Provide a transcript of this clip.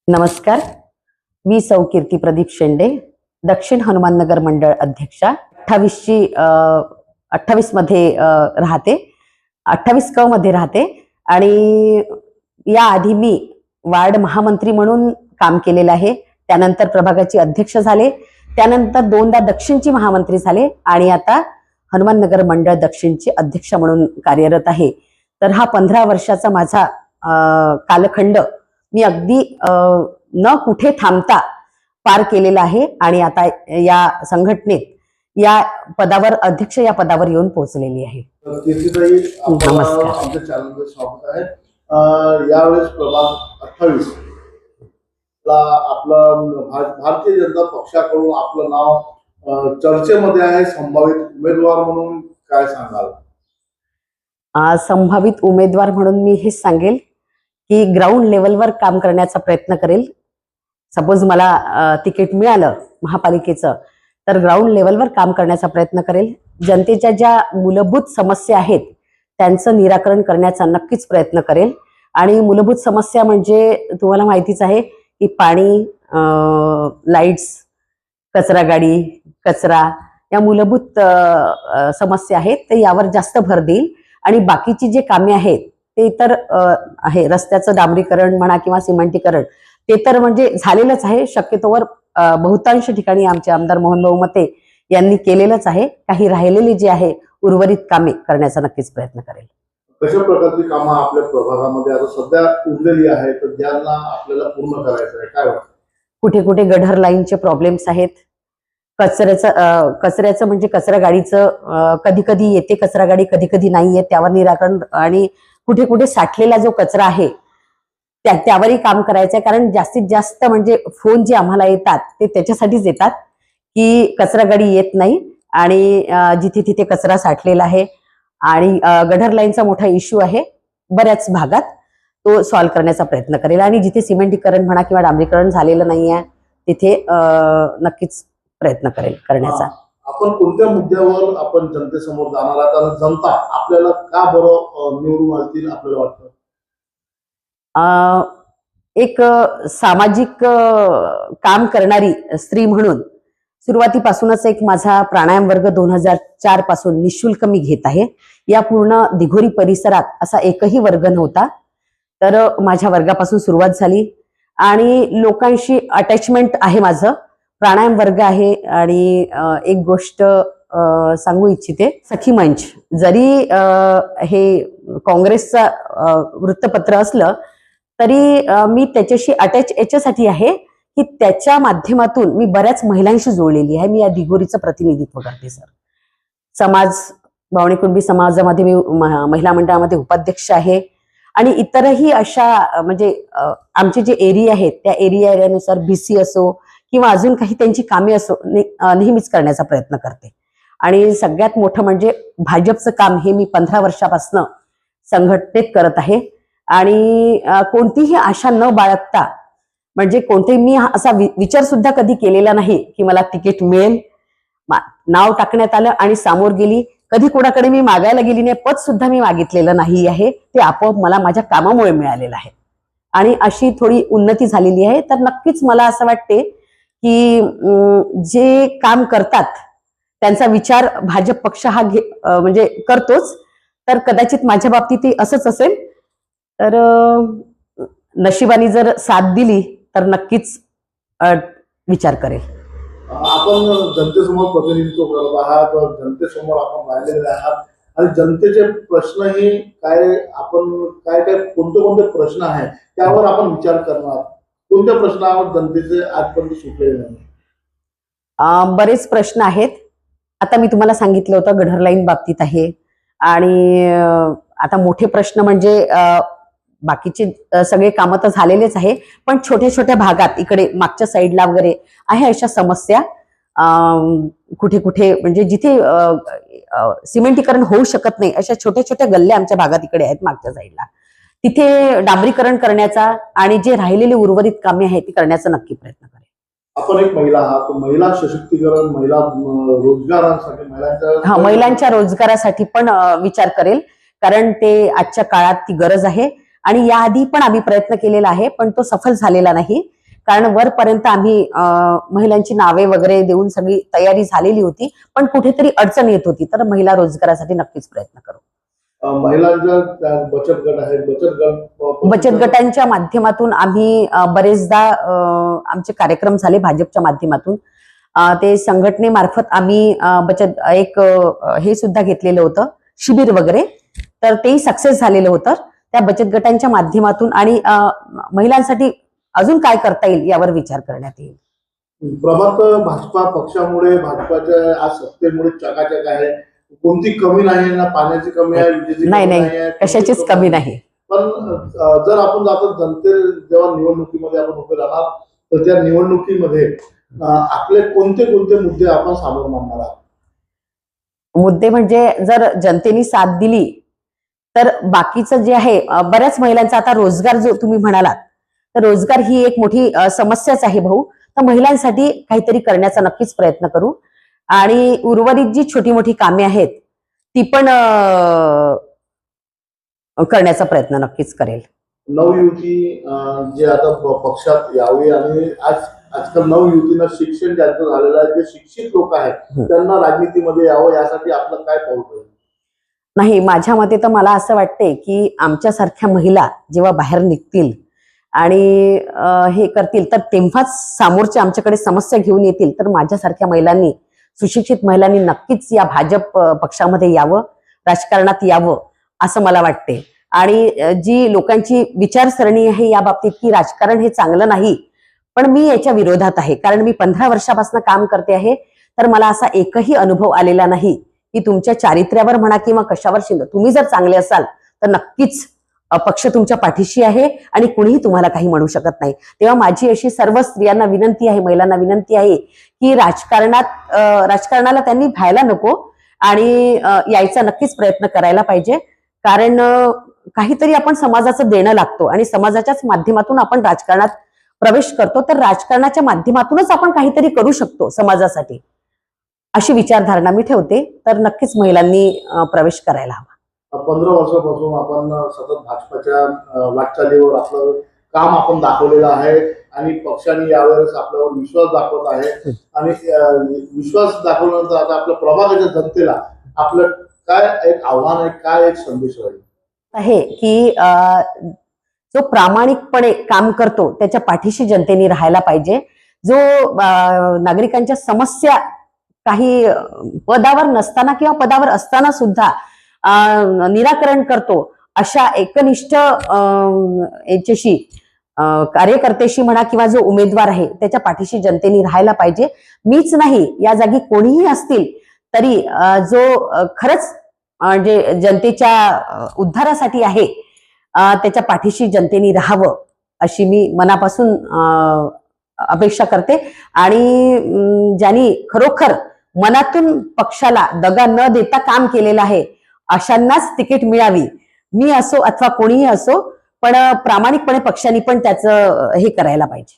नमस्कार. मी सौ कीर्ती प्रदीप शेंडे, दक्षिण हनुमाननगर मंडळ अध्यक्षा. 28 मध्ये राहते, 28 क मध्ये राहते आणि याआधी मी वार्ड महामंत्री म्हणून काम केलेलं आहे. त्यानंतर प्रभागाची अध्यक्ष झाले, त्यानंतर दोनदा दक्षिणची महामंत्री झाले आणि आता हनुमाननगर मंडळ दक्षिणचे अध्यक्ष म्हणून कार्यरत आहे. तर हा 15 वर्षाचा माझा कालखंड मी अगदी न कुठे थांबता पार केलेला आहे आणि आता या संघटनेत या पदावर अध्यक्ष या पदावर येऊन पोहोचलेली आहे. कीर्तीताई, नमस्कार. आमच्या चॅनलवर स्वागत आहे. यावेळेस प्रभाग 28 ला आपलं भारतीय जनता पक्षाकडून आपलं नाव चर्चेमध्ये आहे. संभावित उमेदवार म्हणून काय सांगाल? संभावित उमेदवार म्हणून मी हेच सांगेल की ग्राउंड लेवलवर काम करण्याचा प्रयत्न करेल. सपोज मला तिकीट मिळालं महापालिकेचं तर ग्राउंड लेवलवर काम करण्याचा प्रयत्न करेल. जनतेच्या ज्या मूलभूत समस्या आहेत त्यांचं निराकरण करण्याचा नक्कीच प्रयत्न करेल. आणि मूलभूत समस्या म्हणजे तुम्हाला माहितीच आहे की पाणी, लाईट्स, कचरा गाडी, कचरा या मूलभूत समस्या आहेत. तर यावर जास्त भर देईल आणि बाकीची जे कामे आहेत ते तर आहे, रस्त्याचं डांबरीकरण म्हणा किंवा सिमेंटीकरण ते तर म्हणजे झालेलंच आहे. शक्यतोवर बहुतांश ठिकाणी आमचे आमदार मोहनभाऊ मते यांनी केलेलंच आहे. काही राहिलेली जे आहे उर्वरित कामे करण्याचा नक्कीच प्रयत्न करेल. कशा प्रकारची कामं आपल्या प्रभागामध्ये आता सध्या उरलेली आहे तर ज्यांना आपल्याला पूर्ण करायचं आहे, काय वाटतं? कुठे कुठे गढर लाईनचे प्रॉब्लेम्स आहेत. कचऱ्याचं म्हणजे कचरा गाडीचं कधी कधी येते कचरा गाडी, कधी कधी नाही येत, त्यावर निराकरण. आणि कुठे कुठे साठलेला जो कचरा आहे त्यावरही काम करायचं आहे. कारण जास्तीत जास्त म्हणजे फोन जे आम्हाला येतात ते त्याच्यासाठीच येतात की कचरा गाडी येत नाही आणि जिथे तिथे कचरा साठलेला आहे आणि गढर लाईनचा मोठा इश्यू आहे बऱ्याच भागात, तो सॉल्व्ह करण्याचा प्रयत्न करेल. आणि जिथे सिमेंटीकरण म्हणा किंवा डांबरीकरण झालेलं नाही आहे तिथे नक्कीच प्रयत्न करेल करण्याचा. आपण कोणत्या मुद्द्यावर आपण जनतेसमोर जाणार आहात आणि जनता आपल्याला का बरं निवडून आणतील आपल्याला वाटतं? एक सामाजिक काम करणारी स्त्री म्हणून सुरुवातीपासूनच एक माझा प्राणायाम वर्ग 2004 पासून निशुल्क मी घेत आहे. या पूर्ण दिघोरी परिसरात असा एकही वर्ग नव्हता. तर माझ्या वर्गापासून सुरुवात झाली आणि लोकांशी अटॅचमेंट आहे माझं. प्राणायाम वर्ग आहे. आणि एक गोष्ट सांगू इच्छिते, सखी मंच जरी हे काँग्रेसचं वृत्तपत्र असलं तरी मी त्याच्याशी अटॅच याच्यासाठी आहे की त्याच्या माध्यमातून मी बऱ्याच महिलांशी जोडलेली आहे. मी या दिघोरीचं प्रतिनिधित्व करते सर. समाज, बावणी कुणबी समाजामध्ये मी महिला मंडळामध्ये उपाध्यक्ष आहे आणि इतरही अशा म्हणजे आमचे जे एरिया आहेत त्या एरियानुसार BC असो किंवा अजून काही त्यांची कामे असो नेहमीच करण्याचा प्रयत्न करते. आणि सगळ्यात मोठं म्हणजे भाजपचं काम हे मी 15 वर्षापासून संघटनेत करत आहे. आणि कोणतीही आशा न बाळगता म्हणजे कोणतेही मी असा विचार सुद्धा कधी केलेला नाही की मला तिकीट मिळेल. नाव टाकण्यात आलं आणि सामोर गेली. कधी कोणाकडे मी मागायला गेली नाही, पद सुद्धा मी मागितलेलं नाही आहे. ते आपोआप मला माझ्या कामामुळे मिळालेलं आहे आणि अशी थोडी उन्नती झालेली आहे. तर नक्कीच मला असं वाटते की जे काम करतात त्यांचा विचार भाजप पक्ष हा म्हणजे करतोच. तर कदाचित माझ्या बाबतीत असंच असेल. तर नशिबाने जर साथ दिली तर नक्कीच विचार करेल. आपण जनतेसमोर प्रतिनिधित्व करत आहात, जनतेसमोर आपण राहिलेले आहात आणि जनतेचे प्रश्नही काय, आपण काय काय कोणते कोणते प्रश्न आहेत त्यावर आपण विचार करणार. कोणत्या प्रश्नावर जनतेचे आजपर्यंत सुटलेले नाही? बरेच प्रश्न आहेत. आता मी तुम्हाला सांगितलं होतं गढर लाईन बाबतीत आहे. आणि आता मोठे प्रश्न म्हणजे बाकीचे सगळे कामं तर झालेलेच आहे, पण छोट्या छोट्या भागात इकडे मागच्या साईडला वगैरे आहे अशा समस्या. कुठे कुठे म्हणजे जिथे सिमेंटीकरण होऊ शकत नाही अशा छोट्या छोट्या गल्ल्या आमच्या भागात इकडे आहेत मागच्या साईडला. तिथे डांबरीकरण करण्याचा आणि जे राहिलेले उर्वरित कामे आहेत ती करण्याचा नक्की प्रयत्न करेल. आपण एक महिला आहात, महिला सशक्तीकरण, महिला रोजगारांसाठी, महिलांच्या रोजगारासाठी पण विचार करेल. कारण ते आजच्या काळात ती गरज आहे आणि याआधी पण आम्ही प्रयत्न केलेला आहे पण तो सफल झालेला नाही. कारण वरपर्यंत आम्ही महिलांची नावे वगैरे देऊन सगळी तयारी झालेली होती, पण कुठेतरी अडचण येत होती. तर महिला रोजगारासाठी नक्कीच प्रयत्न करू. महिलांच्या त्या बचत गट आहेत, बचत गटांच्या माध्यमातून आम्ही बरेचदा आमचे कार्यक्रम झाले भाजपच्या माध्यमातून. ते संघटनेमार्फत आम्ही बचत एक हे सुद्धा घेतलेलं होतं, शिबिर वगैरे. तर तेही सक्सेस झालेलं होतं त्या बचत गटांच्या माध्यमातून. आणि महिलांसाठी अजून काय करता येईल यावर विचार करण्यात येईल. प्रभात भाजपा पक्षामुळे, भाजपाच्या आज सत्तेमुळे चकाचक आहे. कोणती कमी नाही ना, पाण्याची कमी आहे, विजेची नाही कमी नाही, आहे, कशाचीच कमी नाही. पण जर आपण जातो जेव्हा निवडणुकीमध्ये आपण उभे राहणार, तर त्या निवडणुकीमध्ये आपले कोणते कोणते मुद्दे आपण समोर मांडणार आहात? मुद्दे म्हणजे जर जनतेने साथ दिली तर बाकीचं जे आहे, बऱ्याच महिलांचा आता रोजगार जो तुम्ही म्हणालात, तर रोजगार ही एक मोठी समस्याच आहे भाऊ. तर महिलांसाठी काहीतरी करण्याचा नक्कीच प्रयत्न करू. आणि उर्वरित जी छोटी मोठी कामे आहेत ती पण करण्याचा प्रयत्न नक्कीच करेल. नवयुवती जे आता पक्षात यावी, आणि आजकाल नवयुवतींना शिक्षण ज्यांचं झालेलं आहे, जे शिक्षित लोक आहेत त्यांना राजनीतीमध्ये यावं, यासाठी आपलं काय पाऊल पाहिजे? नाही, माझ्या मते तर मला असं वाटते की आमच्यासारख्या महिला जेव्हा बाहेर निघतील आणि हे करतील, तर तेव्हाच सामोरच्या आमच्याकडे समस्या घेऊन येतील. तर माझ्यासारख्या महिलांनी, सुशिक्षित महिलांनी नक्कीच या भाजप पक्षामध्ये यावं, राजकारणात यावं असं मला वाटते. आणि जी लोकांची विचारसरणी आहे या बाबतीत की राजकारण हे चांगलं नाही, पण मी याच्या विरोधात आहे. कारण मी 15 वर्षापासून काम करते आहे. तर मला असा एकही अनुभव आलेला नाही की तुमच्या चारित्र्यावर म्हणा किंवा कशावर तुम्ही जर चांगले असाल तर नक्कीच पक्ष तुमच्या पाठीशी आहे आणि कुणीही तुम्हाला काही म्हणू शकत नाही. तेव्हा माझी अशी सर्व स्त्रियांना विनंती आहे, महिलांना विनंती आहे की राजकारणाला त्यांनी भ्यायला नको आणि यायचा नक्कीच प्रयत्न करायला पाहिजे. कारण काहीतरी आपण समाजाचं देणं लागतो आणि समाजाच्याच माध्यमातून आपण राजकारणात प्रवेश करतो. तर राजकारणाच्या माध्यमातूनच आपण काहीतरी करू शकतो समाजासाठी, अशी विचारधारणा मी ठेवते. तर नक्कीच महिलांनी प्रवेश करायला हवा. 15 वर्षापासून आपण सतत भाजपाच्या वाटचालीवर आपलं काम आपण दाखवलेलं आहे, आणि पक्षाने यावेळेस आपल्यावर विश्वास दाखवत आहे. आणि विश्वास दाखवल्यानंतर आता आपल्या प्रभागाच्या जनतेला आपलं काय एक आव्हान आहे, काय एक संदेश आहे की जो प्रामाणिकपणे काम करतो त्याच्या पाठीशी जनतेने राहायला पाहिजे. जो नागरिकांच्या समस्या काही पदावर नसताना किंवा पदावर असताना सुद्धा निराकरण करतो, अशा एकनिष्ठ याच्याशी कार्यकर्त्याशी म्हणा किंवा जो उमेदवार आहे त्याच्या पाठीशी जनतेने राहायला पाहिजे. मीच नाही, या जागी कोणीही असतील तरी जो खरंच म्हणजे जनतेच्या उद्धारासाठी आहे त्याच्या पाठीशी जनतेने राहावं, अशी मी मनापासून अपेक्षा करते. आणि ज्यांनी खरोखर मनातून पक्षाला दगा न देता काम केलेलं आहे अशांनाच तिकीट मिळावी. मी असो अथवा कोणीही असो, पण प्रामाणिकपणे पक्षाने पण त्याचं हे करायला पाहिजे.